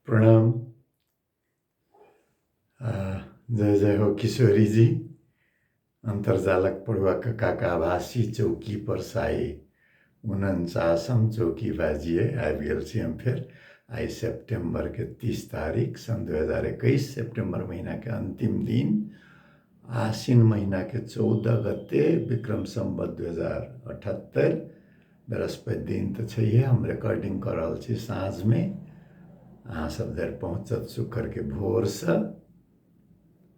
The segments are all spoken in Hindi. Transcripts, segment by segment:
प्रणाम। जय जय हो किशोरी जी। अंतर्जालक पढ़ुआक काकाभासी चौकी पर साई 49 चौकी बाजिए आबि गेल छी हम फेर। आई सेप्टेम्बर के 30 तारीख सन 2021, सेप्टेम्बर महीना के अंतिम दिन, आश्विन महीना के 14 गते, विक्रम संवत 2078, बृहस्पति दिन तो छैहे। हम रिकॉर्डिंग कर रहल छी साँझ में। अहाँ सब देर पहुँचत शुक्र के भोर से।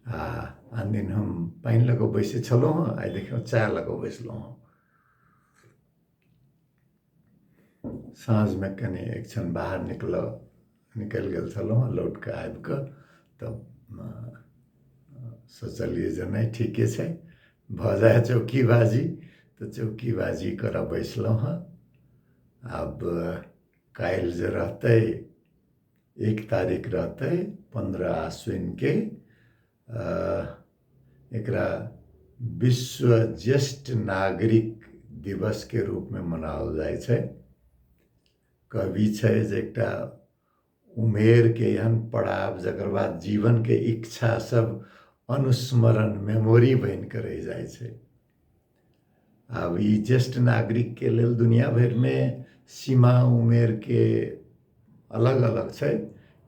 आन दिन हम पानि लऽ कऽ बैसे छलहुँ हँ, आइ देखियौ चाय लऽ कऽ बैसलहुँ हँ। साँझ में कनि एक क्षण बाहर निकलि गेल छलहुँ हँ, लौट कऽ आबि कऽ तब सोचलिए जे नहीं ठीके छै, भऽ जाए चौकीबाजी, तो चौकीबाजी करऽ बैसलहुँ हँ। अब काल्हि जे रहतै 1 तारीख रहतै 15 आश्विन के, एकरा विश्व ज्येष्ठ नागरिक दिवस के रूप में मनाओल जाइ छै। कवि छै जे एकटा उमेर के एहन पड़ाव जकर बाद जीवन के इच्छा सब अनुस्मरण, मेमोरी बन के रह जाए छै। अब ई ज्येष्ठ नागरिक के लेल दुनिया भर में सीमा उमेर के अलग अलग छै।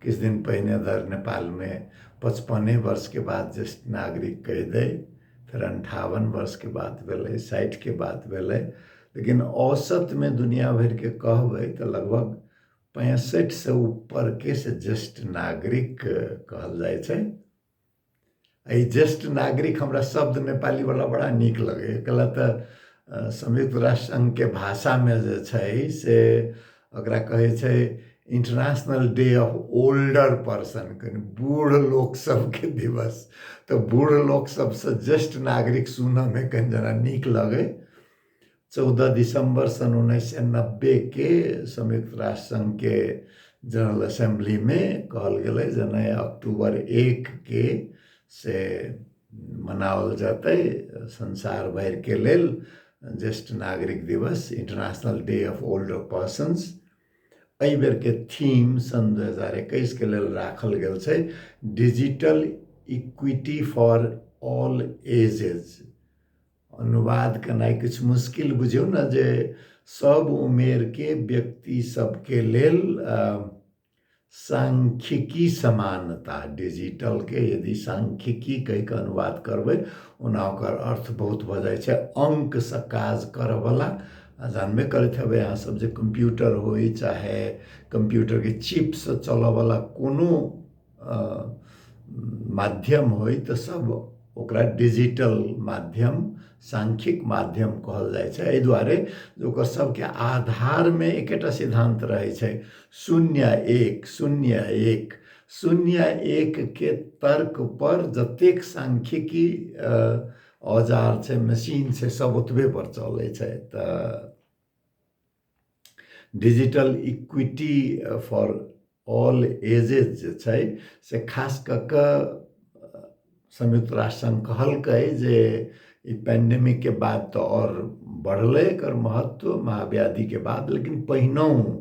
किछु दिन पहिने धरि नेपाल में 55 वर्ष के बाद ज्येष्ठ नागरिक कहि दै, फिर 58 वर्ष के बाद भेलै, 60 के बाद भेलै, लेकिन औसत में दुनिया भर के कहबै तो लगभग 65 से ऊपर के से ज्येष्ठ नागरिक कहल जाए छै। ई ज्येष्ठ नागरिक हमरा शब्द नेपाली वाला बड़ा नीक लगे। कला तो संयुक्त राष्ट्र संघ के भाषा में जे छै से ओकरा कहे छै international day of older person, बूढ़ लोक सब के दिवस। तो बूढ़ लोक सबसे ज्येष्ठ नागरिक सुनने में कहीं जना नीक लगे। 14 दिसंबर सन 1990 के संयुक्त राष्ट्र संघ के जनरल असेंबली में कहल गेलै जे नहीं अक्टूबर 1 के से मनाओल जाते संसार भर के लेल ज्येष्ठ नागरिक दिवस, international day of older persons. एहि बेर के थीम सन 2021 के लेल राखल गेल छै digital equity for all edges. अनुवाद करनाइ किछु मुश्किल बुझियौ न, जे सब उमेर के व्यक्ति सबके लेल सांख्यिकी समानता, डिजिटल के यदि सांख्यिकी कहि के अनुवाद करबै, ओना ओकर अर्थ बहुत भऽ जाइ छै अंक से काज करऽ वाला। जानबे करैत हेबै अहाँ सब जे कंप्यूटर होई चाहे कंप्यूटर के चिप से चलऽ वाला कोनो माध्यम होई, तो सब ओकरा डिजिटल माध्यम, सांख्यिक माध्यम कहल जाए छै। एहि दुआरे जे ओकर सबके आधार में एकेटा सिद्धांत रहे छै, 0-1 0-1 0-1 के तर्क पर जतेक सांख्यिकी औजार छै, मशीन छै, सब ओतबे पर चलै छै। तो digital equity for all ages जे छै से खास कऽ संयुक्त राष्ट्र संघ कहलकै जे ई पैंडेमिक के बाद तो और बढ़ले एकर महत्व महाव्याधि के बाद, लेकिन पहिनहु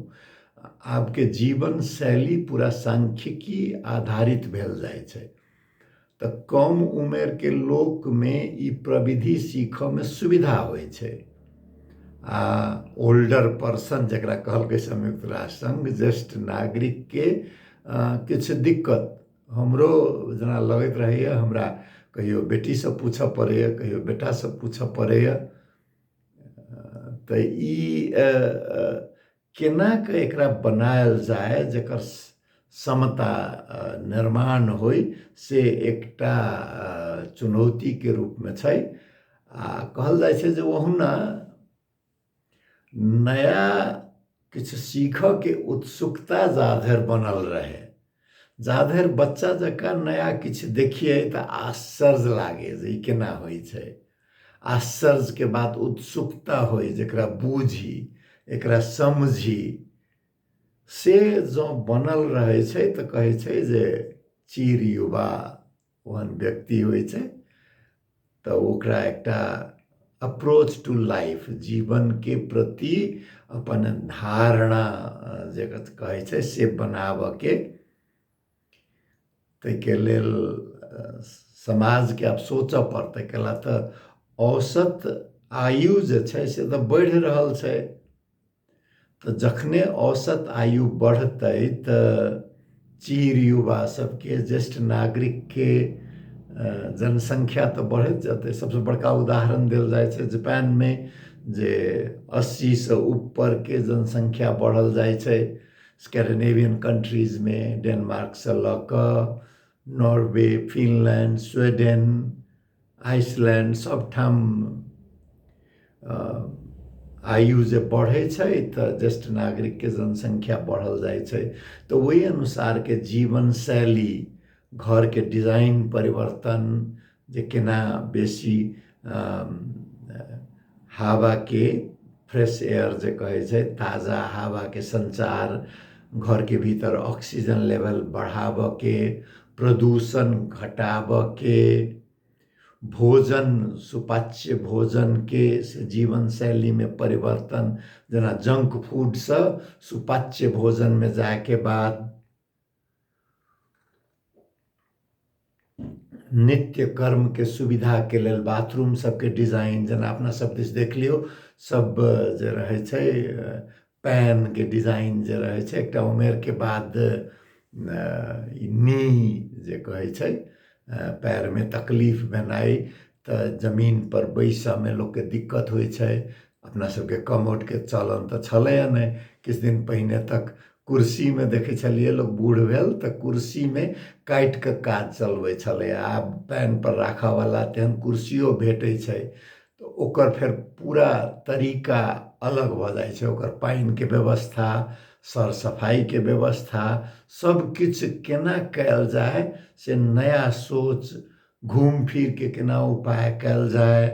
आब के जीवन शैली पूरा सांख्यिकी आधारित भेल जाए छै। तो कम उमेर के लोक में ई प्रविधि सीखऽ में सुविधा होय छै। ओल्डर पर्सन जकरा कहलकै संयुक्त राष्ट्र संघ, ज्येष्ठ नागरिक के किछु दिक्कत हमरो जना लगैत रहैए। हमरा कहियो बेटी से पूछऽ पड़ैए, कहियो बेटा से पूछऽ पड़ैए। तो ई केना के एकरा बनायल जाए जेकर समता निर्माण होई, से एकटा चुनौती के रूप में छै। कहल जाए छै जे ओहुना नया किछु सीखऽ के उत्सुकता जाधरि बनल रहे, जाधरि बच्चा जकाँ नया किछु देखिए तो आश्चर्य लागे जे ई केना होइ छै। आश्चर्य के बाद उत्सुकता होई जेकरा बूझी, एकरा समझी, से जो बनल रहे छै तो कहे छै जे चिर युवा ओहन व्यक्ति होइ छै। तो ओकरा एकटा अप्रोच टू लाइफ, जीवन के प्रति अपन धारणा जे कहे छै से बनाबऽ के ताहिके लेल समाजके आब सोचऽ पड़तै, कैला तऽ औसत आयु जे छै से तऽ बढ़ि रहल छै। तऽ जखने औसत आयु बढ़तै तऽ चीर युवा सबके, ज्येष्ठ नागरिकके जनसंख्या तऽ बढ़ैत जेतै। सबसे बड़का उदाहरण देल जाइ छै जापानमे, जे 80 से ऊपरके जनसंख्या बढ़ल जाइ छै। स्कैंडिनेवियन कंट्रीजमे डेनमार्क से लऽ कऽ नॉर्वे, फिनलैंड, स्वीडन, आइसलैंड सबठाम आयु जे बढ़ै छै तऽ ज्येष्ठ नागरिकके जनसंख्या बढ़ल जाइ छै। तऽ वही अनुसारके जीवन शैली, घरके डिजाइन परिवर्तन, जे केना बेसी हावाके, फ्रेश एयर जे कहै छै, ताज़ा हावाके संचार, घरके भीतर ऑक्सीजन लेवल बढ़ाबऽके, प्रदूषण घटाबऽके, भोजन, सुपाच्य भोजनके से जीवन शैलीमे परिवर्तन, जेना जंक फूडसँ सुपाच्य भोजनमे जायके बाद नित्य कर्मके सुविधाके लेल बाथरूम सबके डिजाइन, जेना अपना सब दिस देख लियौ, सब जे रहै छै पैनके डिजाइन जे रहै छै, एकटा उमेरके बाद नी जे कहै छै, पैरमे तकलीफ भेनाइ, तऽ जमीन पर बैसऽमे लोकके दिक्कत होइ छै। अपना सबके कमोडके चलन तऽ छलैए नहि। किछु दिन पहिने तक कुर्सीमे देखै छलियै लोक बूढ़ भेल तऽ कुर्सीमे काटि कऽ काज चलबै छलै। आब पैन पर राखऽवला तेहन कुर्सियो भेटै छै, तऽ ओकर फेर पूरा तरीका अलग भऽ जाइ छै। ओकर पानिके व्यवस्था, सर सफाइके व्यवस्था, सब किछु केना कयल जाय से नया सोच, घूम फिर के केना उपाय कयल जाय,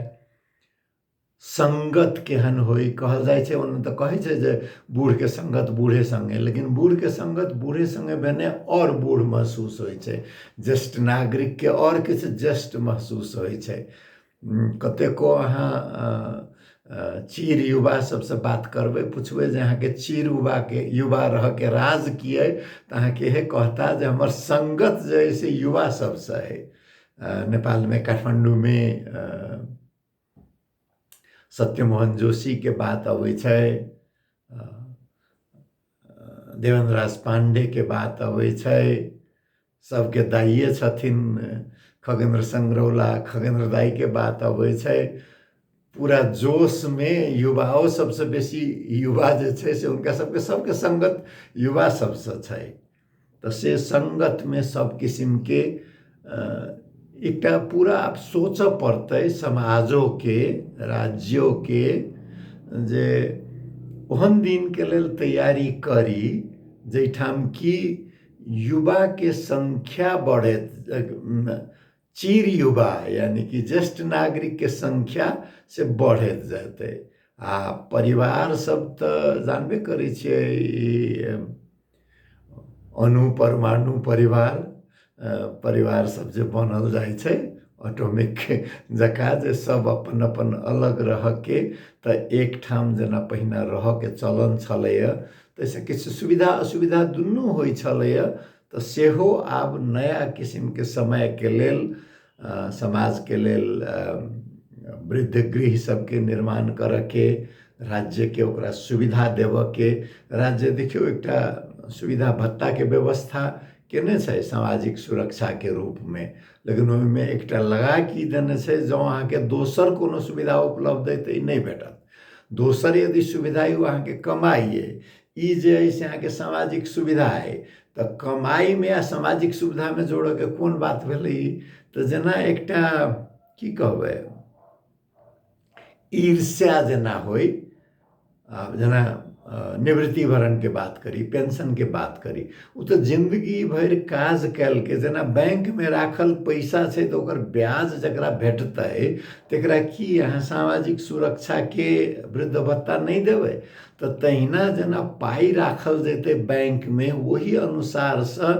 संगत केहन होई। कहल जाइ छै, ओना तऽ कहै छै जे बूढ़के संगत बूढ़े संगे, लेकिन बूढ़के संगत बूढ़े संगे भेने और बूढ़ महसूस होइ छै, ज्येष्ठ नागरिकके और किछु ज्येष्ठ महसूस होइ छै। कतेको अहाँ चीर युवा सबसे बात करबै, पुछबै जे अहाँके चीर युवा रहऽके राज की अइ, तऽ अहाँके इहे कहता जे हमर संगत जे अइ से युवा सबसँ अइ। नेपालमे काठमाडौँमे सत्यमोहन जोशीके बात अबै छै, देवेन्द्र राज पांडेके बात अबै छै, सबके दाइए छथिन खगेन्द्र संगरौला, खगेन्द्र दाइके बात अबै छै। पूरा जोश में युवाओं सबसे बेसी युवा जे छै से हुनका सबके संगत युवा सबसे छै। तऽ से संगत में सब किस्म के एकटा पूरा आब सोचऽ पड़तै समाजों के, राज्यों के, जे ओहन दिन के लेल तैयारी करी जैठाम कि युवा के संख्या बढ़ैत, चीर युवा यानी कि ज्येष्ठ नागरिक के संख्या से बढ़ैत जेतै। आ परिवार सब तऽ जानबे करै छियै, अणु परमाणु परिवार सब जे बनल जाइ छै ऑटोमिक जकाँ, जे सब अपन अपन अलग रहके, तऽ एक ठाम जेना पहिने रहके चलन छलैया, तैसे किछु सुविधा असुविधा दुनू होइ छलैया। तऽ सेहो आब नया किस्म के समय के लेल, समाज के लेल वृद्ध गृह सबके निर्माण करके, राज्य के ओकरा सुविधा देवऽ के, राज्य देखियो एकटा सुविधा भत्ता के व्यवस्था केने छै सामाजिक सुरक्षा के रूप में, लेकिन ओहिमे एकटा लगा की देने छै, जँ अहाँके दोसर कोनो सुविधा उपलब्ध अइ तऽ ई नहि भेटत। दोसर यदि सुविधा अइ अहाँके कमाई अइ, ई जे अइ से अहाँके सामाजिक सुविधा अइ, तऽ कमाई में आ सामाजिक सुविधा में जोड़ऽ के कोन बात भेलै ई? तऽ जेना एकटा की कहबै, ईर्ष्या जेना होई, जेना निवृत्तिभरण के बात करी, पेंशन के बात करी, ओ तऽ जिंदगी भर काज कैल के, जेना बैंक में राखल पैसा छै तऽ ओकर ब्याज जकरा भेटतै तकरा की अहाँ सामाजिक सुरक्षा के वृद्ध भत्ता नहीं देबै? तऽ तहिना जेना पाई राखल जेतै बैंक में, वही अनुसार से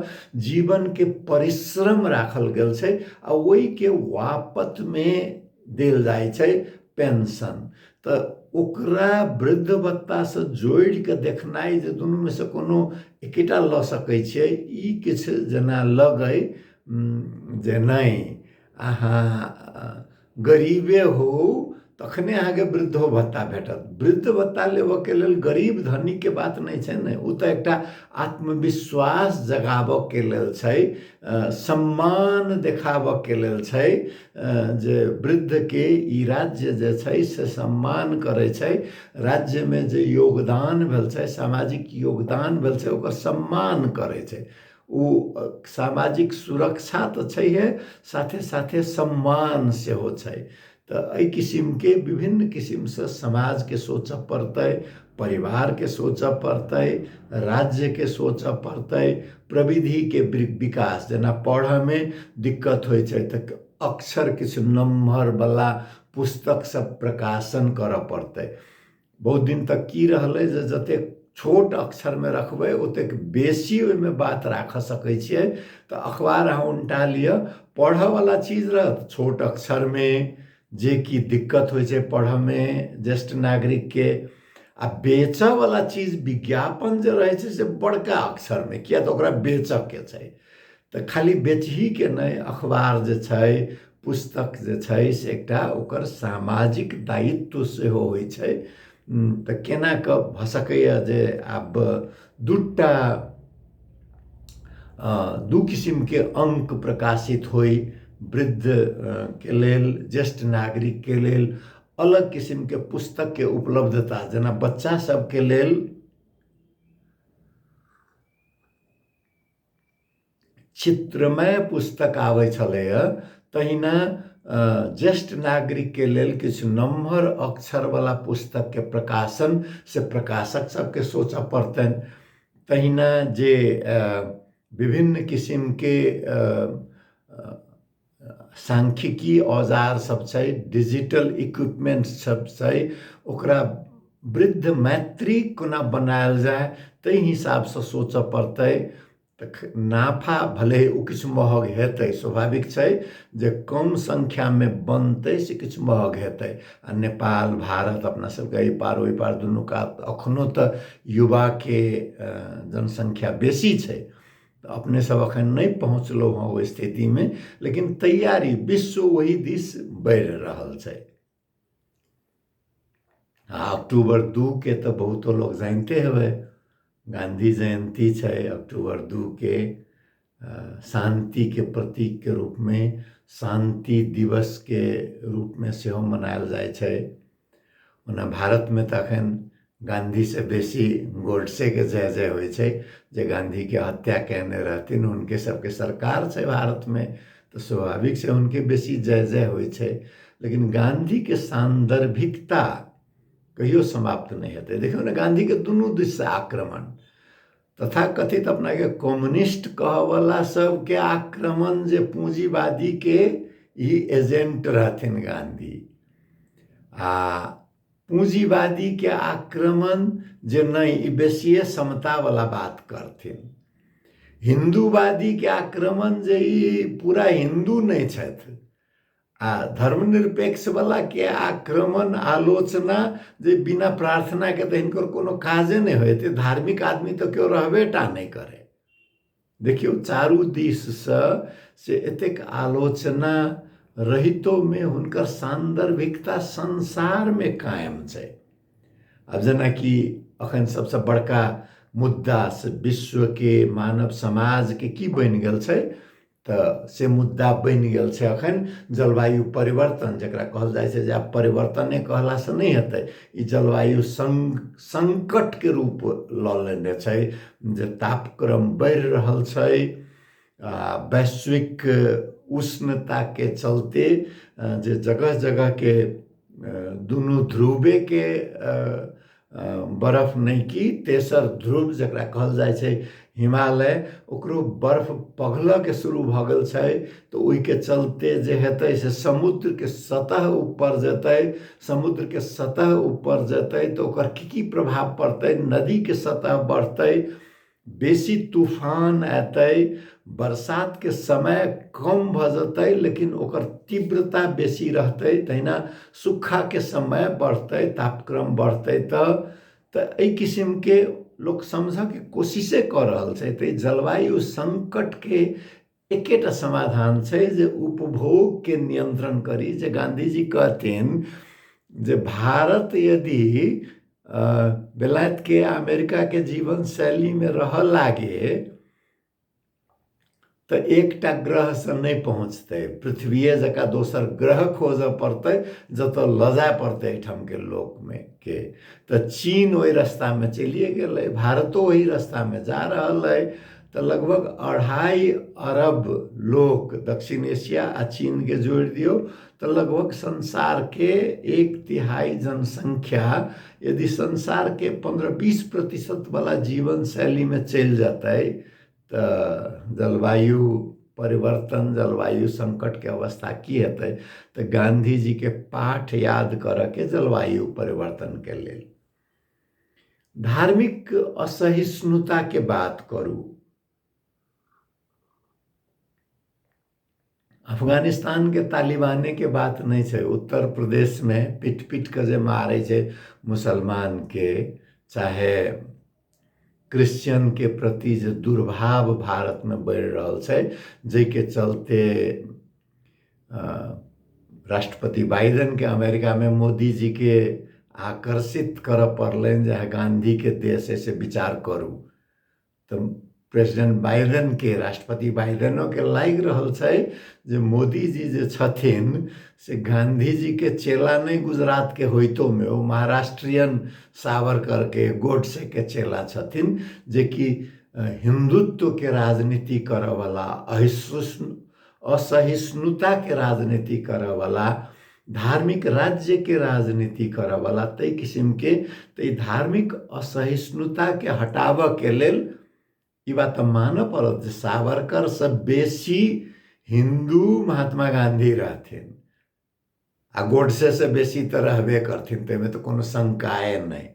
जीवन के परिश्रम राखल गेल छै, आ ओहि के वापत में देल जाइ छै पेंशन। तऽ ओकरा वृद्ध भत्ता से जोड़ के देखनाइ जे दुनू में से कोनो एकेटा लऽ सकै छियै, ई किछु जेना लगै जे नहीं अहाँ गरीबे हो तखने अहाँके वृद्धो भत्ता भेटत। वृद्ध भत्ता लेबऽके लेल गरीब धनीके बात नहि छै ने, ओ तऽ एकटा आत्मविश्वास जगाबऽके लेल छै, सम्मान देखाबऽके लेल छै, जे वृद्धके ई राज्य जे छै से सम्मान करै छै, राज्यमे जे योगदान भेल छै, सामाजिक योगदान भेल छै ओकर सम्मान करै छै। ओ सामाजिक सुरक्षा तऽ छैहे, साथे साथे सम्मान सेहो छै। तऽ एहि किसिमके विभिन्न किसिमसँ समाजके सोचऽ पड़तै, परिवारके सोचऽ पड़तै, राज्यके सोचऽ पड़तै, प्रविधिके विकास, जेना पढ़ऽमे दिक्कत होइ छै तऽ अक्षर किछु नम्हरवला पुस्तक सब प्रकाशन करऽ पड़तै। बहुत दिन तक की रहलै जे जतेक छोट अक्षरमे रखबै ओतेक बेसी ओहिमे बात राखऽ सकै छियै। तऽ अखबार अहाँ उल्टा लिअ, पढ़ऽवला चीज रहत छोट अक्षरमे, जे कि दिक्कत होइ छै पढ़ऽमे ज्येष्ठ नागरिकके, आ बेचऽवला चीज विज्ञापन जे रहै छै से बड़का अक्षरमे, किया तऽ ओकरा बेचऽके छै। तऽ खाली बेचहीके नहि, अखबार जे छै, पुस्तक जे छै से एकटा ओकर सामाजिक दायित्व सेहो होइ छै। तऽ केना कऽ भऽ सकैए जे आब दूटा दू किसिमके अंक प्रकाशित होइ, वृद्ध के लेल, ज्येष्ठ नागरिक के लेल अलग किस्म के पुस्तक के उपलब्धता, जेना बच्चा सबके लेल चित्रमय पुस्तक आबै छलैए, तहिना ज्येष्ठ नागरिक के लेल किछु नम्हर अक्षरवला पुस्तक के प्रकाशन से प्रकाशक सबके सोचऽ पड़तनि। तहिना जे विभिन्न किसिम के सांख्यिकी औजार सब छै, डिजिटल इक्विपमेंट सब छै, ओकरा वृद्ध मैत्री कोना बनायल जाय ताहि हिसाबसँ सोचऽ पड़तै। तऽ नाफा भले ओ किछु महग हेतै, स्वाभाविक छै जे कम संख्यामे बनतै से किछु महग हेतै। आ नेपाल भारत अपना सबके एहि पार ओहि पार दुनू कात अखनो तऽ युवाके जनसंख्या बेसी छै, तऽ अपने सब अखन नहि पहुँचलहुँ हँ ओहि स्थितिमे, लेकिन तैयारी विश्व ओहि दिस बढ़ि रहल छै। अक्टूबर 2 के तऽ बहुतो लोग जानते हेबै, गांधी जयंती छै अक्टूबर 2 के, शांति के प्रतीक के रूप में, शांति दिवस के रूप में सेहो मनायल जाइ छै। ओना भारत में तऽ अखन गांधी से बेसी गोडसे के जय जय होइ छै, जे गांधी के हत्या केने रहथिन, हुनके सबके सरकार छै भारत में, तो स्वाभाविक से हुनके बेसी जय जय होइ छै। लेकिन गांधी के सांदर्भिकता कहियो समाप्त नहीं हेतै। देखियौ ने, गांधी के दुनू दिस से आक्रमण, तथाकथित अपना के कम्युनिस्ट कहवला सबके आक्रमण, जे पूंजीवादी के ही एजेंट रहथिन गांधी, आ पूंजीवादी के आक्रमण जे नहीं, ई बेसिए समता वाला बात करथिन। हिंदूवादी के आक्रमण जे ई पूरा हिंदू नहीं छथि, आ धर्मनिरपेक्ष वाला के आक्रमण आलोचना जे बिना प्रार्थना के तो हिनकर कोनो काजे नहीं होते, धार्मिक आदमी तो क्यों रहबेटा नहीं करे। देखियो चारू दिस से एतेक आलोचना रहितो में हुनकर सांदर्भिकता संसार में कायम छै। अब जेना कि अखन सबसे बड़का मुद्दा से विश्व के मानव समाज के की बन गेल छै, तऽ से मुद्दा बन गेल छै अखन जलवायु परिवर्तन, जकरा कहल जाइ छै जे आब परिवर्तने कहला से नहीं हेतै, ई जलवायु संकट के रूप लऽ लेने छै, जे तापक्रम बढ़ि रहल छै, वैश्विक उष्णता के चलते जे जगह जगह के दुनू ध्रुवे के बर्फ नहीं की तेसर ध्रुव जकरा कहल जाइ छै हिमालय, ओकरो बर्फ पघलऽ के शुरू भऽ गेल छै। तो ओहि के चलते जे हेतै से समुद्र के सतह ऊपर जेतै, समुद्र के सतह ऊपर जेतै तो ओकर की प्रभाव पड़तै, नदी के सतह बढ़तै, बेसी तूफान एतै, बरसात के समय कम भऽ जेतै लेकिन ओकर तीव्रता बेसी रहतै, तहिना सूखा के समय बढ़तै, तापक्रम बढ़तै। तऽ एहि किस्म के लोग समझ के कोशिशे कर रहल छै। तो जलवायु संकट के एकेटा समाधान छै जे उपभोग के नियंत्रण करी। जे गांधी जी कहथिन जे भारत यदि बेलायत के अमेरिका के जीवन शैली में रह लागे तो एकटा ग्रह से नहीं पहुँचते, पृथ्वीए जका दोसर ग्रह खोज पड़ते जत लजा पड़ते एठम के लोक में के। तो चीन वही रास्ता में चलिए गए, भारतो वही रास्ता में जा रहा है। तो लगभग 2.5 अरब लोग दक्षिण एशिया आ चीन के जोड़ दियो तो लगभग संसार के 1/3 जनसंख्या यदि संसार के 15-20% वाला जीवन शैली में चल जाता है तो जलवायु परिवर्तन, जलवायु संकट के अवस्था की हेतै। तो गांधी जी के पाठ याद करके जलवायु परिवर्तन के लेल धार्मिक असहिष्णुता के बात करू। अफगानिस्तान के तालिबाने के बात नहीं है। उत्तर प्रदेश में पीट पीट के जे मारे छे मुसलमान के, चाहे क्रिश्चियन के प्रति जो दुर्भाव भारत में बढ़ रहा है, जे के चलते राष्ट्रपति बाइडेन के अमेरिका में मोदी जी के आकर्षित कर पड़ल जे गांधी के देश से विचार करू। तो प्रेसिडेंट बाइडेन के, राष्ट्रपति बाइडेनो के लाग रहल छै जे मोदी जी जे छथिन से गांधी जी के चेला नहीं गुजरात के होइतो में, वो महाराष्ट्रियन सावरकर के, गोडसे के चेला छथिन, जे कि हिंदुत्व के राजनीति करे वाला, असहिष्णुता के राजनीति करे वाला, धार्मिक राज्य के राजनीति करे वाला, तई किस्म के तई धार्मिक असहिष्णुता के हटाव के लेल ई बात मान पड़त जे सावरकर से बेसी हिंदू महात्मा गांधी रहथिन आ गोडसे से बेसी तो रहबे करथिन, तेमे तो कोनो शंकाए नहीं।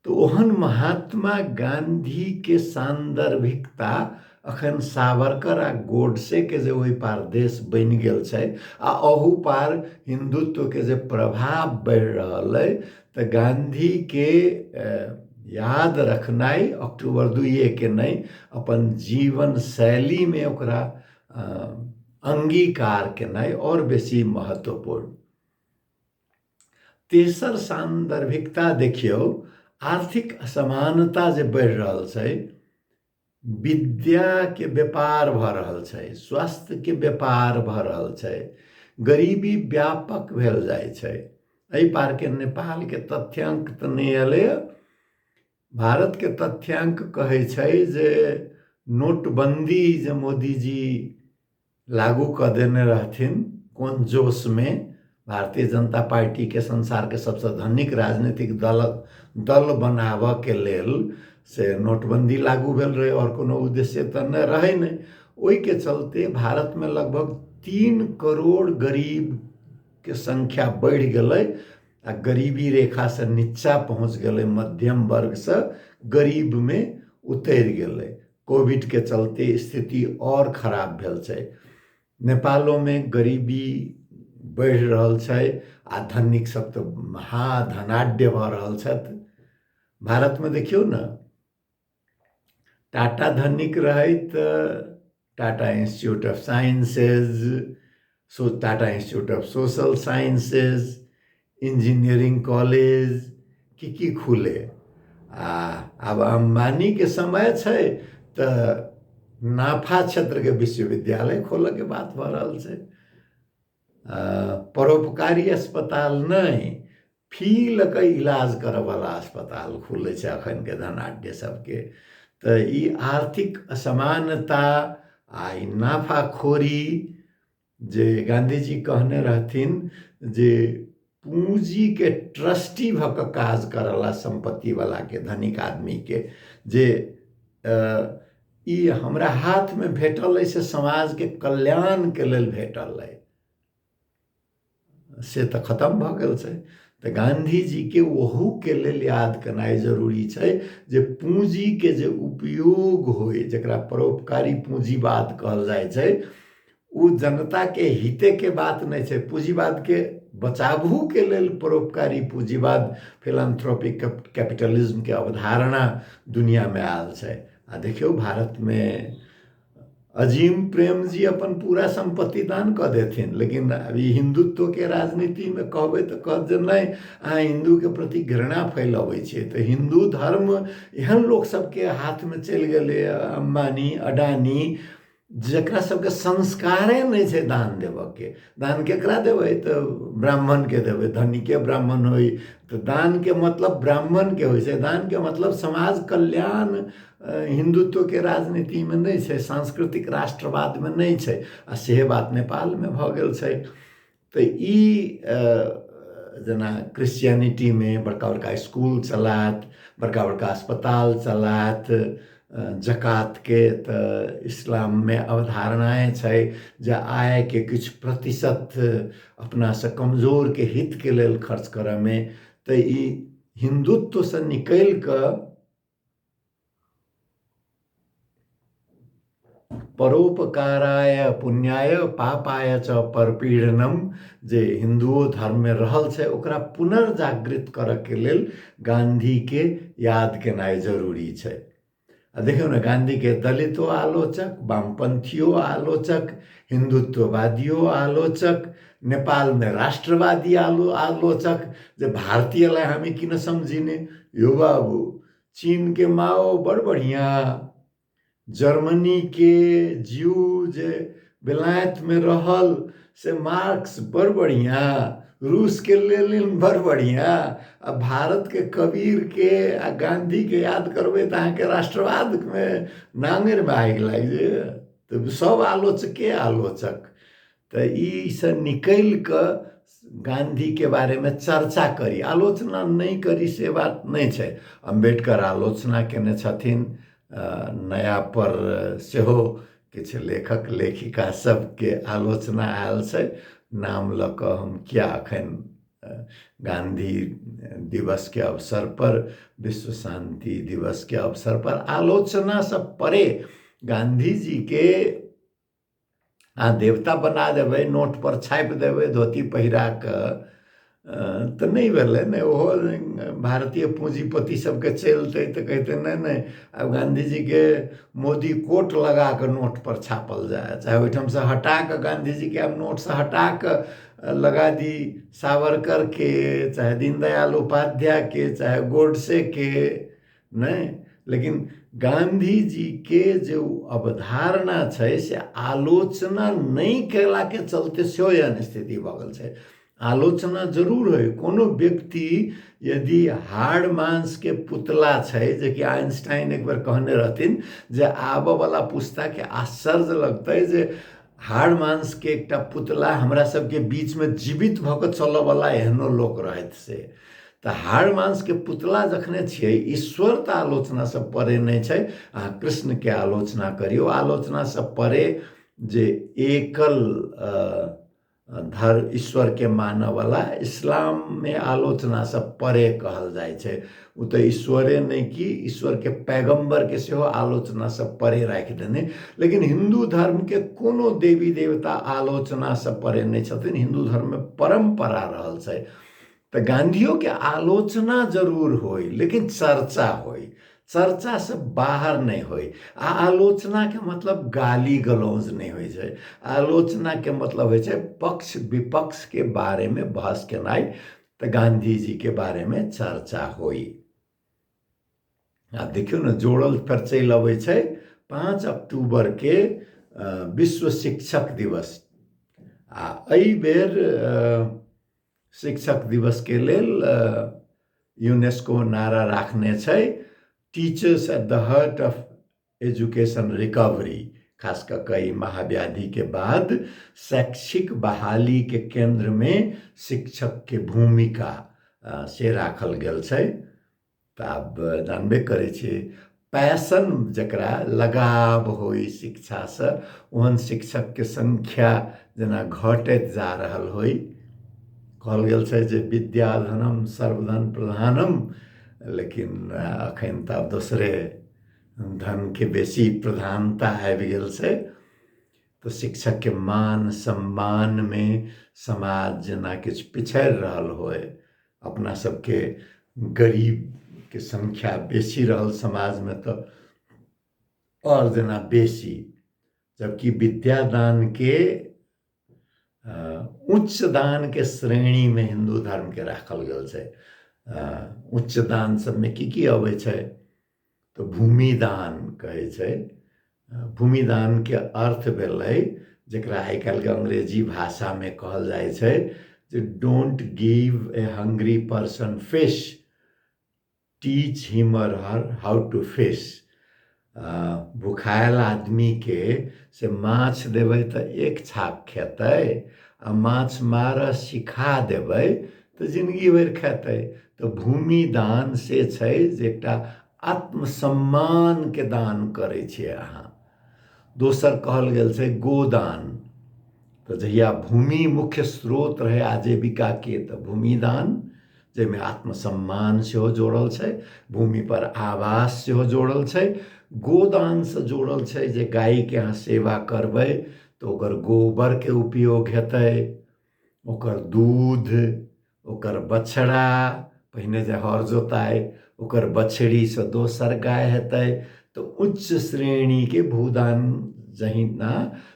तो ओहन महात्मा गांधी के सांदर्भिकता अखन सावरकर आ गोडसे के जे ओहि पार देश बन गेल छै आ अहू पार हिंदुत्व के जे प्रभाव बढ़ रहल है, तो गांधी के याद रखनाई अक्टूबर 2 के नहीं, अपन जीवन शैली में ओकरा अंगीकार केनाई और बेसी महत्वपूर्ण। तेसर सांदर्भिकता देखियो, आर्थिक असमानता जे बढ़ रहल छै, विद्या के व्यापार भ रहल छै, स्वास्थ्य के व्यापार भ रहल छै, गरीबी व्यापक भेल जाय छै। एहि पार के नेपाल के तथ्यांक तो नहीं अले, भारत के तथ्यांक कहे छै जे नोटबंदी जे मोदी जी लागू कर देने रहथिन, कौन जोश में भारतीय जनता पार्टी के संसार के सबसे धनिक राजनीतिक दल बनाव के लेल से नोटबंदी लागू भेल रहे और कोनो उद्देश्य तो नहीं रहे नहीं। ओहि के चलते भारत में लगभग 3 करोड़ गरीब के संख्या बढ़ गए आ गरीबी रेखा से नीचा पहुँच गए, मध्यम वर्ग से गरीब में उतर गए। कोविड के चलते स्थिति और खराब भेल छै। नेपालों में गरीबी बढ़ रहल छै आ धनिक सब तो महाधनाढ्य भ रहल छथि। भारत में देखियो न, टाटा धनिक रहे तो Tata institute of sciences, Tata institute of social sciences, engineering college की खुले। अब अंबानी के समय छै तो नाफा क्षेत्र के विश्वविद्यालय खोल के बात भ रहल छै। परोपकारी अस्पताल नहीं, फी लके इलाज करे वाला अस्पताल खुले छै अखन के धनाढ्य सबके। तो ई आर्थिक असमानता आ नाफाखोरी जे गांधी जी कहने रहथिन जे पूंजी के ट्रस्टी भक काज करला संपत्ति वाला के, धनिक आदमी के, जे ई हमरा हाथ में भेटल है से समाज के कल्याण के लेल भेटल है, से तो खत्म भ गेल छै। तो गांधी जी के वहू के लेल याद करनाई जरूरी छै जे पूंजी के जे उपयोग होय, जकरा परोपकारी पूंजीवाद कहल जाय छै, उ जनता के हिते के बात नहीं छै। पूंजीवाद के बचाबू के लेल परोपकारी पूंजीवाद, फिलैंथ्रोपिक कैपिटलिज्म के अवधारणा दुनिया में आयल छै। आ देखियो भारत में अजीम प्रेम जी अपन पूरा संपत्ति दान कऽ देथिन, लेकिन अभी हिंदुत्व के राजनीति में कहबै तऽ कहत जे नहीं अहाँ हिंदू के प्रति घृणा फैलाबै छियै। तऽ हिंदू धर्म एहन लोक सबके हाथ में चलि गेलै, अंबानी अडानी, जकरा सबके संस्कारे नहीं छै दान देबऽ के। दान केकरा देबै तऽ ब्राह्मण के देबै, धनिके ब्राह्मण होई तऽ दान के मतलब ब्राह्मण के होइ छै, दान के मतलब समाज कल्याण हिंदुत्व के राजनीति में नहीं छै, सांस्कृतिक राष्ट्रवाद में नहीं छै। आ से बात नेपाल में भऽ गेल छै। तऽ ई जेना क्रिश्चियनिटी में बड़का बड़का स्कूल चलात, बड़का बड़का अस्पताल चलात, जकात के तऽ इस्लाम में अवधारणाएं छै जे आय के कुछ प्रतिशत अपना से कमजोर के हित के लेल खर्च करे में। तऽ ई हिंदुत्व से निकल कऽ परोपकाराय पुण्याय पापाय च परपीड़नम जे हिंदुओ धर्म में रहल छै, ओकरा पुनर्जागृत करऽ के लेल गांधी के याद केनाइ जरूरी छै। देखियो ना, गांधी के दलितो आलोचक, वामपंथियो आलोचक, हिंदुत्ववादियों आलोचक, नेपाल में राष्ट्रवादी आलोचक, जे भारतीयलाई हामी किन सम्झिने, यो बाबू चीन के माओ बड़ बढ़िया, जर्मनी के ज्यू जे बेलायत में रहल से मार्क्स बड़ बढ़िया, रूस के लेनिन बड़ बढ़िया, आ भारत के कबीर के आ गांधी के याद करबे तो अहाँ के राष्ट्रवाद में नांगेर में आगि लाग जे। तो सब आलोचके आलोचक। तो ई से निकल कर गांधी के बारे में चर्चा करी, आलोचना नहीं करी से बात नहीं छै। अम्बेडकर आलोचना केने छथिन, नया पर सेहो किछु लेखक लेखिका सबके आलोचना आयल छै। नाम लऽ कऽ हम क्या अखन गांधी दिवस के अवसर पर, विश्व शांति दिवस के अवसर पर आलोचना से परे गांधी जी के अहाँ देवता बना देबै, नोट पर छापि देबै धोती पहिरा कऽ, तऽ नहीं भेलै ने। ओहो भारतीय पूंजीपति सबके चलते तऽ कहते नहीं नहीं अब गांधी जी के मोदी कोट लगा के नोट पर छापल जाए, चाहे ओहिठाम से हटा के गांधी जी के अब नोट से हटा के लगा दी सावरकर के, चाहे दीनदयाल उपाध्याय के, चाहे गोडसे के, नहीं। लेकिन गांधी जी के जो अवधारणा छै से आलोचना नहीं केला के चलते सेहो एहन स्थिति भऽ गेल छै। आलोचना जरूर है। कोनो व्यक्ति यदि हाड़ मांस के पुतला छै, जे कि आइंस्टाइन एक बार कहने रहथिन जे आबऽ वाला पुस्ता के आश्चर्य लगतै जे हाड़ मांस के एकटा पुतला हमरा सबके बीच में जीवित भऽ कऽ चलऽ वाला एहनो लोक रहैत से। तऽ हाड़ मांस के पुतला जखने छियै, ईश्वर तऽ आलोचना से परे नहीं छै। अहाँ कृष्ण के आलोचना करियो, आलोचना से परे जे एकल धर ईश्वर के मानऽ वाला इस्लाम में आलोचना से परे कहल जाय छै। उ तऽ ईश्वरे नहीं कि ईश्वर के पैगंबर के सेहो आलोचना से परे राखि देने। लेकिन हिंदू धर्म के कोनो देवी देवता आलोचना से परे नहीं छथिन। हिंदू धर्म में परंपरा रहल छै। तो गांधियों के आलोचना जरूर होई, लेकिन चर्चा होई, चर्चा से बाहर नहीं होई। आलोचना के मतलब गाली गलौज नहीं होई छै। आलोचना के मतलब होई छै पक्ष विपक्ष के बारे में बहस केनाई। तो गांधी जी के बारे में चर्चा होई। आप देखियो ना, जोड़ल फिर चलि अबै छै 5 अक्टूबर के विश्व शिक्षक दिवस। आ एहि बेर शिक्षक दिवस के लेल यूनेस्को नारा राखने छै, teachers at the heart of education recovery. खास करके महाव्याधि के बाद शैक्षिक बहाली के केंद्र में शिक्षक के भूमिका से राखल गेल छै। तऽ आब जानबे करै छियै, पैशन जकरा लगाव होई शिक्षा से, ओहन शिक्षक के संख्या जेना घटैत जा रहल होई। कहल गेल छै जे विद्याधनम सर्वधन प्रधानम, लेकिन अखन तऽ दोसरे धन के बेसी प्रधानता आबि गेल छै। तो शिक्षक के मान सम्मान में समाज जेना किछु पिछड़ रहल होय, अपना सबके गरीब के संख्या बेसी रहल समाज में, तो और जेना बेसी जबकि विद्यादान के उच्च दान के श्रेणी में हिंदू धर्म के राखल गेल छै। उच्च दान सब में की अबै छै तो भूमिदान कहै छै। भूमिदान के अर्थ भेलै जेकरा आइ काल्हि के अंग्रेजी भाषा में कहल जाय छै जे don't give a hungry person fish, teach him or her how to fish. भूखायल आदमी के से माछ देबै तो एक छाप खेतै, आ माछ मारऽ सिखा देबै तो जिंदगी भर खेतै। तो भूमिदान से छै जे एकटा आत्मसम्मान के दान करै छियै अहाँ। दोसर कहल गेल छै गोदान। तो जहिया भूमि मुख्य स्रोत रहे आजीविका के तो भूमिदान, जेमे आत्मसम्मान सेहो जोड़ल छै, भूमि पर आवास सेहो जोड़ल छै, गोदान से जोड़ल छै जे गाय के अहाँ सेवा करबै तो ओकर गोबर के उपयोग हेतै, ओकर दूध, ओकर बछड़ा, पहिने जे हर जोताई ओकर बछड़ी से दोसर गाय हेतै। तो उच्च श्रेणी के भूदान जहिना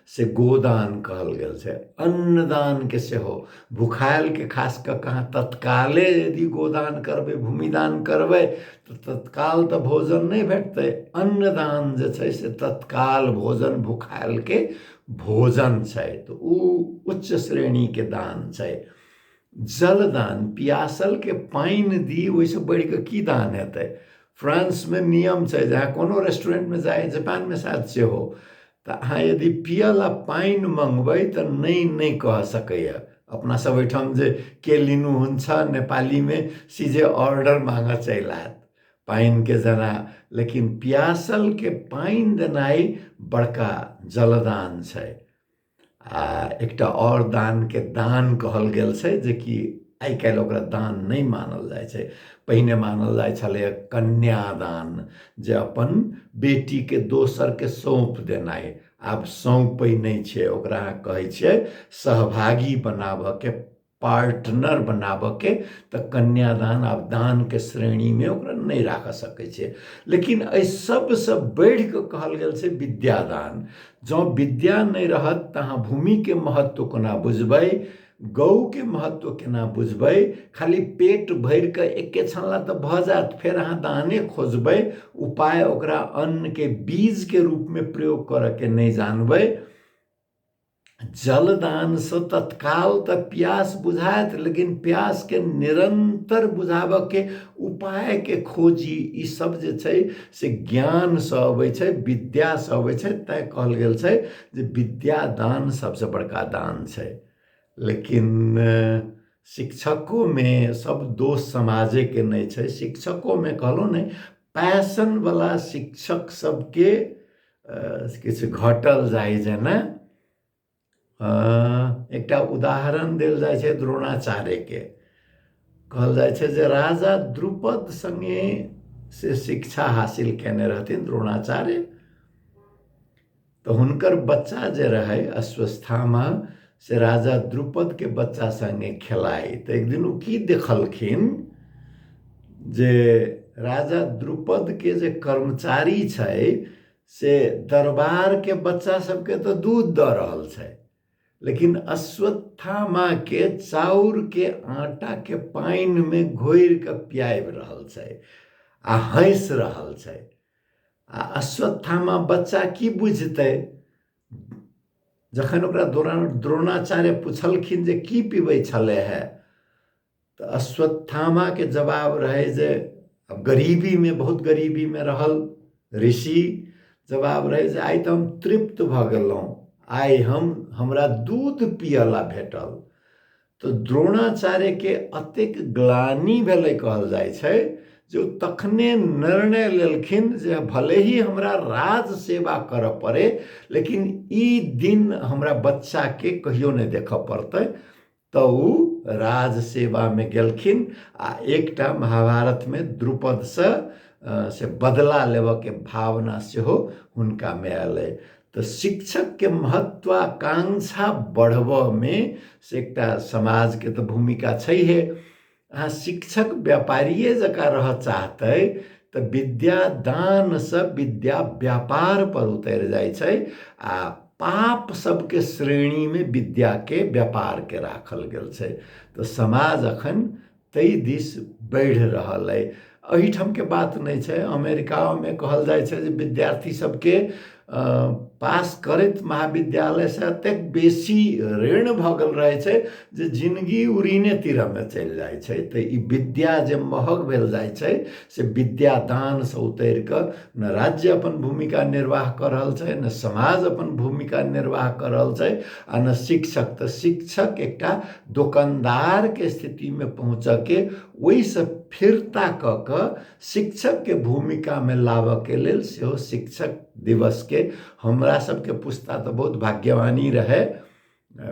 से गोदान कहल गेल छै। अन्नदान के सेहो भूखायल के खास कऽ कहाँ तत्काले यदि गोदान करबै, भूमिदान करबै तो तत्काल तो भोजन नहीं भेटतै। अन्नदान जे छै से तत्काल भोजन, भूखायल के भोजन छै, तो उ उच्च श्रेणी के दान छै। जलदान, पियासल के पानि दी, ओइसे बढ़ि कऽ की दान हेतै। फ्रांस में नियम छै, जहाँ कोनो रेस्टोरेंट में जाए, जापान में शायद सेहो, तो अहाँ यदि पियल आ पानि मंगबै तो नहीं कह सकैए। अपना सब ओहिठाम जे के लिनु हुन्छ नेपाली में सीधे ऑर्डर मांग चलि आयत पानि के जना, लेकिन पियासल के पानि देनाइ बड़का जलदान छै। आ एकटा और दान के दान कहल गेल छै जे कि आइ काल्हि ओकरा दान नहीं मानल जाय छै। पहिने मानल जाय छलै कन्यादान, जे अपन बेटी के दोसर के सौंप देनाइ। आब सौंपै नहीं छै, ओकरा कहै छै सहभागी बनाबऽ के, पार्टनर बनाबऽ के। तो कन्यादान आब दान के श्रेणी में ओकरा नहीं राख सकै छै। लेकिन एहि सबसे बढ़ि कऽ कहल गेल छै विद्यादान। जँ विद्या नहीं रहत तऽ अहाँ भूमि के महत्व कोना बुझबै, गौ के महत्व केना बुझबै। खाली पेट भरि कऽ एके छानला तऽ भऽ जायत, फेर अहाँ दाने खोजबै, उपाय ओकरा अन्न के बीज के रूप में प्रयोग करऽ के नहीं जानबै। जलदान से तत्काल तो प्यास बुझायत, लेकिन प्यास के निरंतर बुझाबऽ के उपाय के खोजी, ई सब जे छै से ज्ञान से अबै छै, विद्या से अबै छै। तैं कहल गेल छै जे विद्या दान सबसे बड़का दान छै। लेकिन शिक्षकों में सब दोष समाजे के नहीं छै। शिक्षकों में कहलो नहीं, पैशन वाला शिक्षक सबके किछु घटल जाइ छै ना। एकटा उदाहरण देल जाय छै द्रोणाचार्य के। कहल जाय छै जे राजा द्रुपद संगे से शिक्षा हासिल केने रहथिन द्रोणाचार्य। तो हुनकर बच्चा जे रहे अश्वस्थामा, से राजा द्रुपद के बच्चा संगे खेलाइ। तो एक दिन उ की देखलखिन जे राजा द्रुपद के जे कर्मचारी छै से दरबार के बच्चा सबके तो दूध दऽ रहल छै, लेकिन अश्वत्थामा के चाउर के आटा के पानि में घोरि के पियाबि रहल छै आ हंस रहल छै। आ अश्वत्थामा बच्चा की बुझतै। जखन ओकरा द्रोणाचार्य पूछलखिन जे की पीबै छले है, तो अश्वत्थामा के जवाब रहे जे अब गरीबी में, बहुत गरीबी में रहल ऋषि। जवाब रहे जे आइ तो हम तृप्त भऽ गेलहुँ, आइ हमरा दूध पियला भेटल। तो द्रोणाचार्य के अतेक ग्लानि भेलै, कहल जाय छै जो तखने निर्णय लेलखिन जे भले ही हमरा राज सेवा करऽ पड़े, लेकिन ई दिन हमरा बच्चा के कहियो नहीं देखऽ पड़तै। तो उ राज सेवा में गेलखिन आ एकटा महाभारत में द्रुपद से बदला लेबऽ के भावना सेहो हुनका में एलै। तो शिक्षक के महत्वाकांक्षा बढ़बऽ में से एकटा समाज के तो भूमिका छैहे। अहाँ शिक्षक व्यापारिये जकाँ रह चाहतै तो विद्या दान से विद्या व्यापार पर उतर जाय छै। आ पाप सबके श्रेणी में विद्या के व्यापार के राखल गेल छै। तो समाज अखन तई दिस बढ़ि रहल है। एहिठाम के बात नहीं छै, अमेरिका में कहल जाय छै जे विद्यार्थी सबके पास करैत महाविद्यालय से अतेक बेसी ऋण भ गेल रहे छै जे जिंदगी उड़ीने तीर में चल जाय छै। तो ई विद्या जे महग भेल जाय छै से विद्यादान से उतर क न राज्य अपन भूमिका निर्वाह कर रहल छै, न समाज अपन भूमिका निर्वाह कर रहल छै, आ न शिक्षक। तो शिक्षक एकटा दुकानदार के स्थिति में पहुँच के वही से फिरता क शिक्षक के भूमिका में लाव के लेल सेहो शिक्षक दिवस के हमरा सबके पुस्ता तो बहुत भाग्यवानी रहे।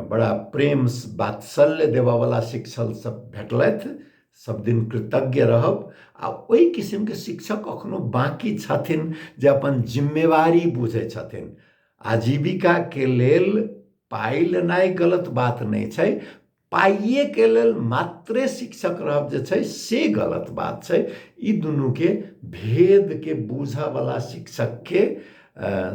बड़ा प्रेम वात्सल्य देवा वाला शिक्षक सब भेटलथि, सब दिन कृतज्ञ रहब। आ ओई किस्म के शिक्षक अखनो बाकी छथिन जे अपन जिम्मेवारी बुझे छथिन। आजीविका के लेल पाइ लेनाइ गलत बात नहीं छै, पाइए के लेल मात्रे शिक्षक रहब जे छै से गलत बात छै। ई दुनू के भेद के बूझा वाला शिक्षक के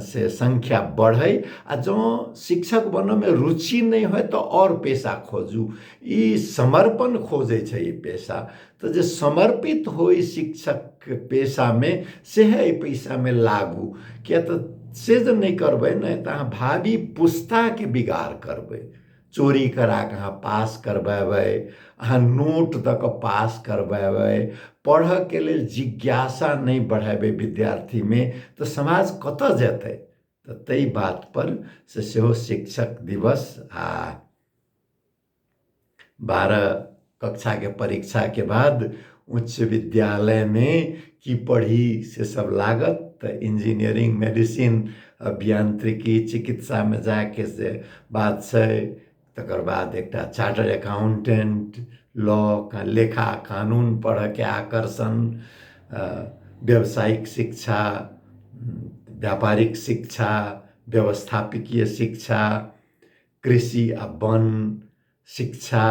से संख्या बढ़े। आ जो शिक्षक बन में रुचि नहीं हो तो और पेशा खोजू, ई समर्पण खोजे छै ई पेशा। तो जे समर्पित हो शिक्षक पेशा में से है पैसा में लागू। क्या तो से जो नहीं करबे न तो अहाँ भावी पुस्ता के बिगाड़ करबे। चोरी करा के अहाँ पास करबेबै, अहाँ नोट तक पास करबेबै, पढ़ के लिए जिज्ञासा नहीं बढ़ेबै विद्यार्थी में, तो समाज कत जेतै। तो तई बात पर से सेहो शिक्षक दिवस आ 12 कक्षा के परीक्षा के बाद उच्च विद्यालय में की पढ़ी से सब लागत। तो इंजीनियरिंग, मेडिसिन, अभियांत्रिकी, चिकित्सा में जाके से बात छै। तकर बाद एकटा चार्टर्ड अकाउंटेंट, लॉ, लेखा कानून पढ़ के आकर्षण, व्यावसायिक शिक्षा, व्यापारिक शिक्षा, व्यवस्थापकीय शिक्षा, कृषि आ वन शिक्षा,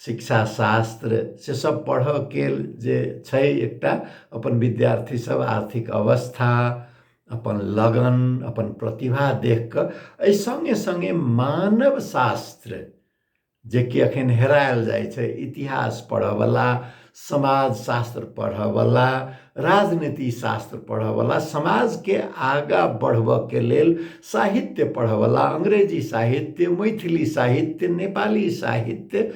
शिक्षा शास्त्र से सब पढ़ के जे छै एकटा अपन विद्यार्थी सब आर्थिक अवस्था, अपन लगन, अपन प्रतिभा देख कर संगे संगे मानव शास्त्र जे कि अखन हेरायल जाय छै, इतिहास पढ़वाला, समाज शास्त्र पढ़वाला, राजनीति शास्त्र पढ़वाला, समाज के आगा बढ़ब के लेल साहित्य पढ़वाला, अंग्रेजी साहित्य, मैथिली साहित्य, नेपाली साहित्य,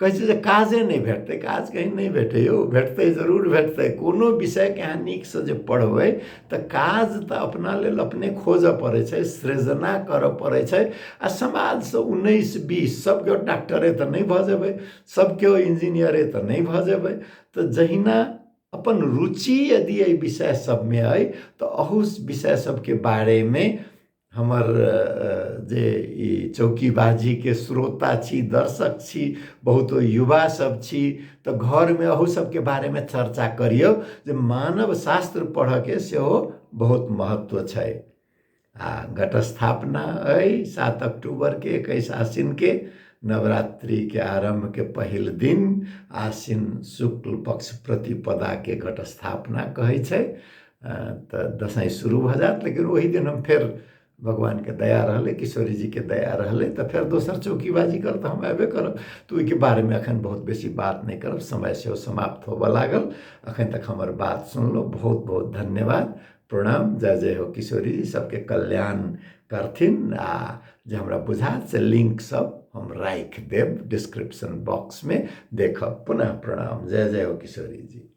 कहै छै जे काजे नहीं भेटतै। काज कहीं नहीं भेटै यौ, भेटतै जरूर भेटतै। कोनो विषय के अहाँ नीक से जे पढ़बै तो काज तो अपना लेल अपने खोजऽ पड़ै छै, सृजना करऽ पड़ै छै। आ समाज से 19-20 सब केओ डॉक्टरे तो नहीं भऽ जेबै, सब केओ इंजीनियरे तो नहीं भऽ जेबै। तो जहिना अपन रुचि यदि एहि विषय सब में अइ तो अहू विषय सब के बारे में हमर जे ई चौकीबाजी के श्रोता छी, दर्शक छी, बहुत युवा सब छी, तो घर में अहू सब के बारे में चर्चा करियो जे मानव शास्त्र पढ़ के सेहो बहुत महत्व छै। आ घटस्थापना अइ 7 अक्टूबर के 21 आश्विन के नवरात्रि के आरंभ के पहिल दिन आश्विन शुक्ल पक्ष प्रतिपदा के घटस्थापना कहै छै। तो दसैं शुरू भ जात, लेकिन वही दिन हम फिर भगवान के दया रहले, किशोरी जी के दया रहले तो फिर दोसर चौकीबाजी कर तो हम अबे करब। तो ओहि के बारे में अखन बहुत बेसी बात नहीं करब, समय से समाप्त होबऽ लागल। अखन तक हमर बात सुनलो, बहुत बहुत धन्यवाद, प्रणाम, जय जय हो। किशोरी जी सबके कल्याण करथिन। आ जे हमरा बुझात से लिंक सब हम राखि देब डिस्क्रिप्शन बॉक्स में, देखब। पुनः प्रणाम, जय जय हो किशोरी जी।